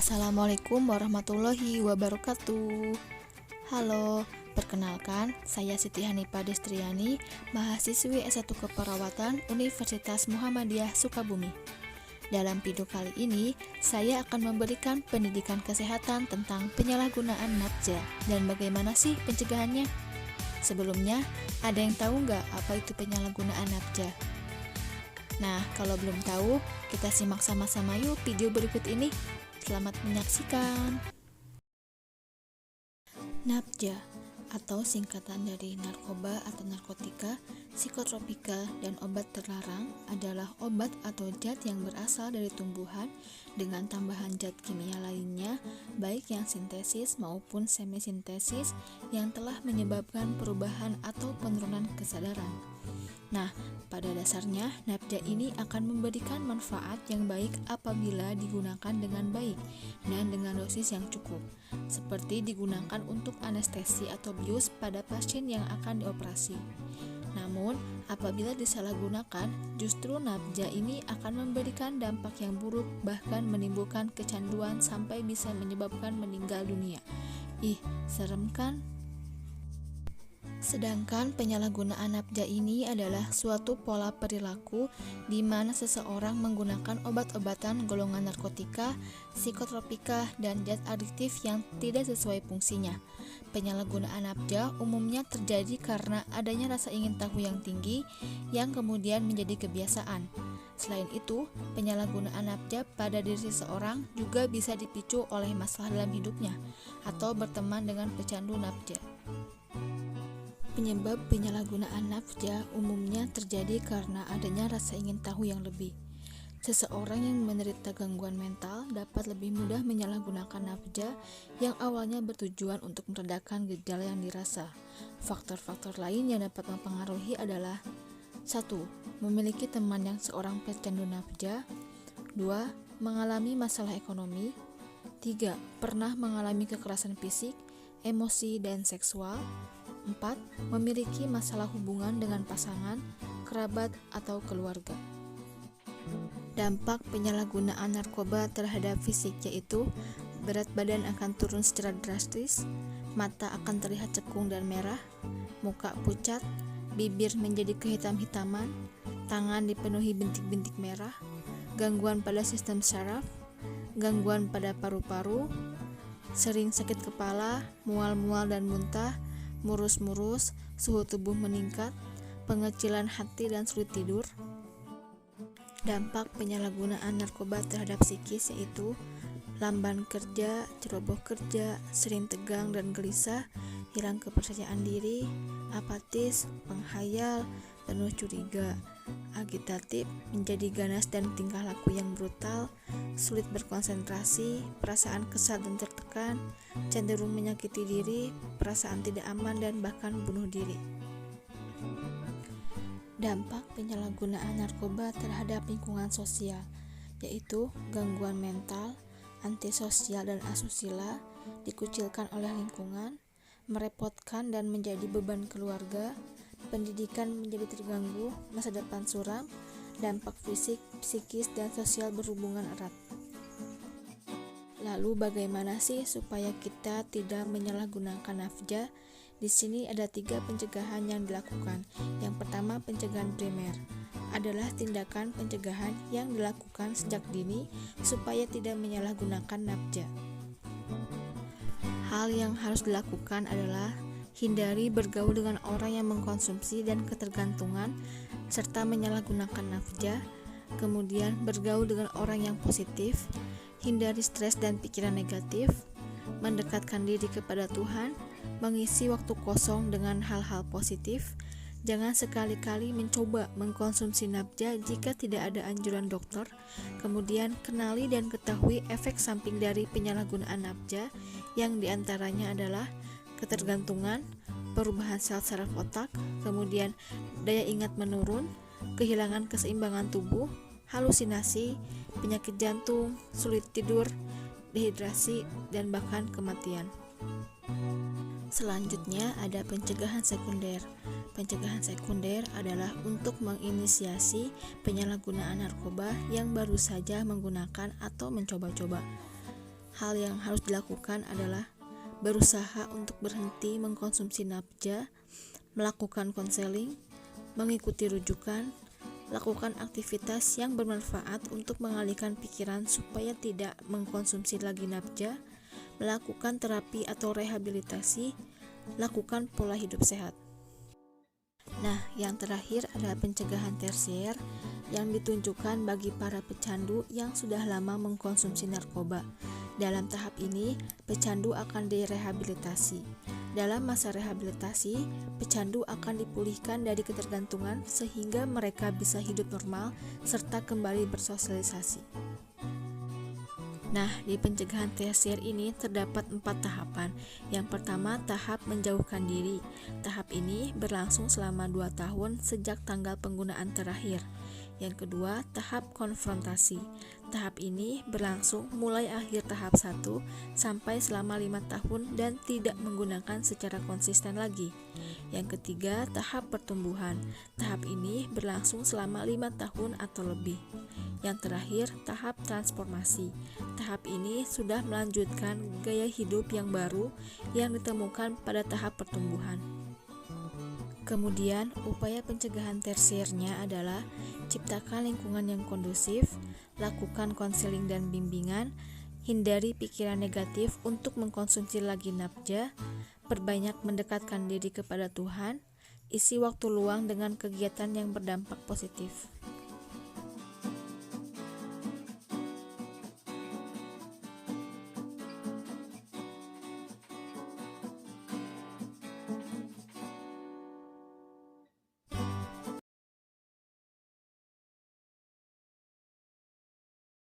Assalamualaikum warahmatullahi wabarakatuh. Halo, perkenalkan saya Siti Hanipa Destriani, mahasiswi S1 Keperawatan Universitas Muhammadiyah Sukabumi. Dalam video kali ini, saya akan memberikan pendidikan kesehatan tentang penyalahgunaan nafza dan bagaimana sih pencegahannya. Sebelumnya, ada yang tahu nggak apa itu penyalahgunaan nafza? Nah, kalau belum tahu, kita simak sama-sama yuk video berikut ini. Selamat menyaksikan. Nafza atau singkatan dari narkoba atau narkotika, psikotropika, dan obat terlarang adalah obat atau zat yang berasal dari tumbuhan dengan tambahan zat kimia lainnya, baik yang sintesis maupun semisintesis, yang telah menyebabkan perubahan atau penurunan kesadaran. Nah, pada dasarnya nafza ini akan memberikan manfaat yang baik apabila digunakan dengan baik dan dengan dosis yang cukup, seperti digunakan untuk anestesi atau bius pada pasien yang akan dioperasi. Namun, apabila disalahgunakan, justru nafza ini akan memberikan dampak yang buruk, bahkan menimbulkan kecanduan sampai bisa menyebabkan meninggal dunia. Ih, serem kan? Sedangkan penyalahgunaan nafza ini adalah suatu pola perilaku di mana seseorang menggunakan obat-obatan golongan narkotika, psikotropika, dan zat adiktif yang tidak sesuai fungsinya. Penyalahgunaan nafza umumnya terjadi karena adanya rasa ingin tahu yang tinggi yang kemudian menjadi kebiasaan. Selain itu, penyalahgunaan nafza pada diri seseorang juga bisa dipicu oleh masalah dalam hidupnya atau berteman dengan pecandu nafza. Penyebab penyalahgunaan nafza umumnya terjadi karena adanya rasa ingin tahu yang lebih. Seseorang yang menderita gangguan mental dapat lebih mudah menyalahgunakan nafza yang awalnya bertujuan untuk meredakan gejala yang dirasa. Faktor-faktor lain yang dapat mempengaruhi adalah 1. Memiliki teman yang seorang pecandu nafza. 2. Mengalami masalah ekonomi. 3. Pernah mengalami kekerasan fisik, emosi, dan seksual. 4. Memiliki masalah hubungan dengan pasangan, kerabat, atau keluarga. Dampak penyalahgunaan narkoba terhadap fisik yaitu berat badan akan turun secara drastis, mata akan terlihat cekung dan merah, muka pucat, bibir menjadi kehitam-hitaman, tangan dipenuhi bintik-bintik merah, gangguan pada sistem saraf, gangguan pada paru-paru, sering sakit kepala, mual-mual dan muntah, murus-murus, suhu tubuh meningkat, pengecilan hati dan sulit tidur. Dampak penyalahgunaan narkoba terhadap psikis yaitu lamban kerja, ceroboh kerja, sering tegang dan gelisah, hilang kepercayaan diri, apatis, penghayal, penuh curiga, agitatif, menjadi ganas dan tingkah laku yang brutal, sulit berkonsentrasi, perasaan kesal dan tertekan, cenderung menyakiti diri, perasaan tidak aman, dan bahkan bunuh diri. Dampak penyalahgunaan narkoba terhadap lingkungan sosial yaitu gangguan mental, antisosial dan asusila, dikucilkan oleh lingkungan, merepotkan dan menjadi beban keluarga, pendidikan menjadi terganggu, masa depan suram, dampak fisik, psikis, dan sosial berhubungan erat. Lalu bagaimana sih supaya kita tidak menyalahgunakan nafza? Di sini ada 3 pencegahan yang dilakukan. Yang pertama, pencegahan primer adalah tindakan pencegahan yang dilakukan sejak dini supaya tidak menyalahgunakan nafza. Hal yang harus dilakukan adalah hindari bergaul dengan orang yang mengkonsumsi dan ketergantungan serta menyalahgunakan nafza. Kemudian bergaul dengan orang yang positif, hindari stres dan pikiran negatif, mendekatkan diri kepada Tuhan, mengisi waktu kosong dengan hal-hal positif. Jangan sekali-kali mencoba mengkonsumsi nafza jika tidak ada anjuran dokter. Kemudian kenali dan ketahui efek samping dari penyalahgunaan nafza yang diantaranya adalah ketergantungan, perubahan sel saraf otak, kemudian daya ingat menurun, kehilangan keseimbangan tubuh, halusinasi, penyakit jantung, sulit tidur, dehidrasi, dan bahkan kematian. Selanjutnya ada pencegahan sekunder. Pencegahan sekunder adalah untuk menginisiasi penyalahgunaan narkoba yang baru saja menggunakan atau mencoba-coba. Hal yang harus dilakukan adalah berusaha untuk berhenti mengkonsumsi nafza, melakukan konseling, mengikuti rujukan, lakukan aktivitas yang bermanfaat untuk mengalihkan pikiran supaya tidak mengkonsumsi lagi nafza, melakukan terapi atau rehabilitasi, lakukan pola hidup sehat. Nah, yang terakhir adalah pencegahan tersier yang ditunjukkan bagi para pecandu yang sudah lama mengkonsumsi narkoba. Dalam tahap ini, pecandu akan direhabilitasi. Dalam masa rehabilitasi, pecandu akan dipulihkan dari ketergantungan sehingga mereka bisa hidup normal serta kembali bersosialisasi. Nah, di pencegahan tersier ini terdapat 4 tahapan. Yang pertama, tahap menjauhkan diri. Tahap ini berlangsung selama 2 tahun sejak tanggal penggunaan terakhir. Yang kedua, tahap konfrontasi. Tahap ini berlangsung mulai akhir tahap 1 sampai selama 5 tahun dan tidak menggunakan secara konsisten lagi. Yang ketiga, tahap pertumbuhan. Tahap ini berlangsung selama 5 tahun atau lebih. Yang terakhir, tahap transformasi. Tahap ini sudah melanjutkan gaya hidup yang baru yang ditemukan pada tahap pertumbuhan. Kemudian, upaya pencegahan tersiernya adalah ciptakan lingkungan yang kondusif, lakukan konseling dan bimbingan, hindari pikiran negatif untuk mengkonsumsi lagi nafza, perbanyak mendekatkan diri kepada Tuhan, isi waktu luang dengan kegiatan yang berdampak positif.